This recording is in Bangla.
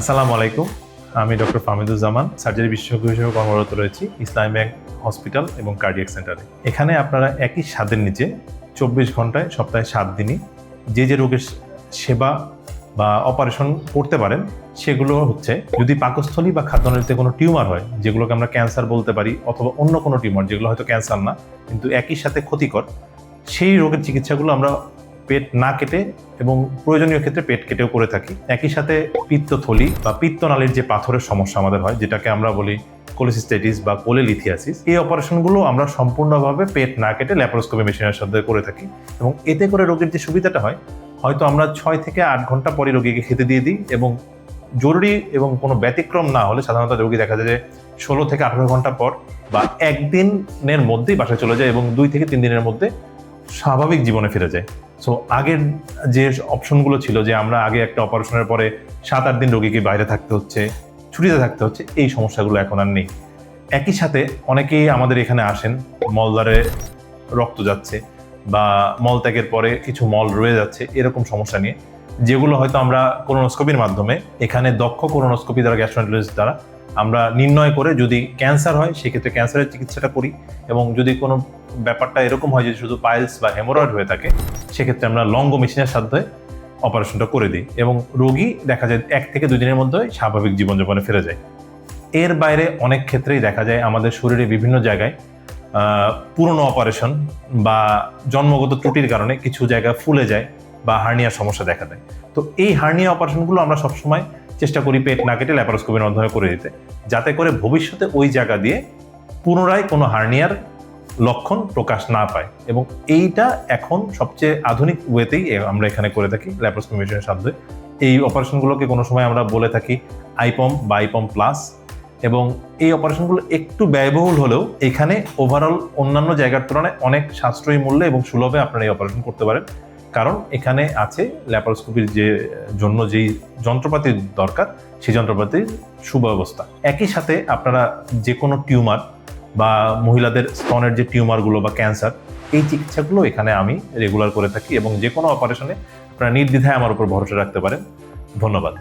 আসসালামু আলাইকুম। আমি ডক্টর ফাহমিদুজ্জামান, সার্জারি বিশেষজ্ঞ হিসেবে কর্মরত রয়েছি ইসলামী ব্যাংক হসপিটাল এবং কার্ডিয়াক সেন্টারে। এখানে আপনারা একই ছাদের নিচে 24 ঘন্টায় সপ্তাহে 7 দিনই যে রোগের সেবা বা অপারেশন করতে পারেন সেগুলো হচ্ছে, যদি পাকস্থলী বা খাদ্যনালীতে কোনো টিউমার হয়, যেগুলোকে আমরা ক্যান্সার বলতে পারি, অথবা অন্য কোনো টিউমার যেগুলো হয়তো ক্যান্সার না কিন্তু একই সাথে ক্ষতিকর, সেই রোগের চিকিৎসাগুলো আমরা পেট না কেটে এবং প্রয়োজনীয় ক্ষেত্রে পেট কেটেও করে থাকি। একই সাথে পিত্তথলি বা পিত্তনালীর যে পাথরের সমস্যা আমাদের হয়, যেটাকে আমরা বলি কোলিসিস্টাইটিস বা কোলেলিথিয়াসিস, এই অপারেশনগুলো আমরা সম্পূর্ণভাবে পেট না কেটে ল্যাপারোস্কোপি মেশিনের সাথে করে থাকি। এবং এতে করে রোগীর যে সুবিধাটা হয়, হয়তো আমরা 6 থেকে 8 ঘন্টা পরে রোগীকে খেতে দিয়ে দিই, এবং জরুরি এবং কোনো ব্যতিক্রম না হলে সাধারণত রোগী দেখা যায় যে 16 থেকে 18 ঘন্টা পর বা একদিনের মধ্যেই বাসায় চলে যায় এবং 2 থেকে 3 দিনের মধ্যে স্বাভাবিক জীবনে ফিরে যায়। সো আগের যে অপশনগুলো ছিল, যে আমরা আগে একটা অপারেশনের পরে 7-8 দিন রোগীকে বাইরে থাকতে হচ্ছে, ছুটিতে থাকতে হচ্ছে, এই সমস্যাগুলো এখন আর নেই। একই সাথে অনেকেই আমাদের এখানে আসেন মলদ্বারে রক্ত যাচ্ছে বা মলত্যাগের পরে কিছু মল রয়ে যাচ্ছে, এরকম সমস্যা নিয়ে, যেগুলো হয়তো আমরা কোলোনোস্কোপির মাধ্যমে, এখানে দক্ষ কোলোনোস্কোপি দ্বারা, গ্যাস্ট্রোএন্টারোলজিস্ট দ্বারা আমরা নির্ণয় করে, যদি ক্যান্সার হয় সেক্ষেত্রে ক্যান্সারের চিকিৎসাটা করি, এবং যদি কোনো ব্যাপারটা এরকম হয় যে শুধু পাইলস বা হেমোরয়েড হয়ে থাকে, সেক্ষেত্রে আমরা লঙ্গ মেশিনের সাহায্যে অপারেশনটা করে দিই এবং রোগী দেখা যায় 1 থেকে 2 দিনের মধ্যে স্বাভাবিক জীবনযাপনে ফিরে যায়। এর বাইরে অনেক ক্ষেত্রেই দেখা যায় আমাদের শরীরে বিভিন্ন জায়গায় পুরনো অপারেশন বা জন্মগত ত্রুটির কারণে কিছু জায়গা ফুলে যায় বা হার্নিয়ার সমস্যা দেখা দেয়। তো এই হার্নিয়া অপারেশনগুলো আমরা সবসময় চেষ্টা করি পেট না কেটে ল্যাপারোস্কোপির মাধ্যমে করে দিতে, যাতে করে ভবিষ্যতে ওই জায়গা দিয়ে পুনরায় কোনো হার্নিয়ার লক্ষণ প্রকাশ না পায়। এবং এইটা এখন সবচেয়ে আধুনিক ওয়েতেই আমরা এখানে করে থাকি ল্যাপারোস্কোপি মেশিনের সাহায্যে। এই অপারেশনগুলোকে কোনো সময় আমরা বলে থাকি আইপম বা আইপম প্লাস, এবং এই অপারেশনগুলো একটু ব্যয়বহুল হলেও এখানে ওভারঅল অন্যান্য জায়গার তুলনায় অনেক সাশ্রয়ী মূল্যে এবং সুলভে আপনারা এই অপারেশন করতে পারেন, কারণ এখানে আছে ল্যাপারোস্কোপির যে জন্য যেই যন্ত্রপাতি দরকার, সেই যন্ত্রপাতির সুব্যবস্থা। একই সাথে আপনারা যে কোনো টিউমার বা মহিলাদের স্তনের যে টিউমারগুলো বা ক্যান্সার, এই চিকিৎসাগুলো এখানে আমি রেগুলার করে থাকি, এবং যে কোনো অপারেশনে আপনারা নির্দ্বিধায় আমার উপর ভরসা রাখতে পারেন। ধন্যবাদ।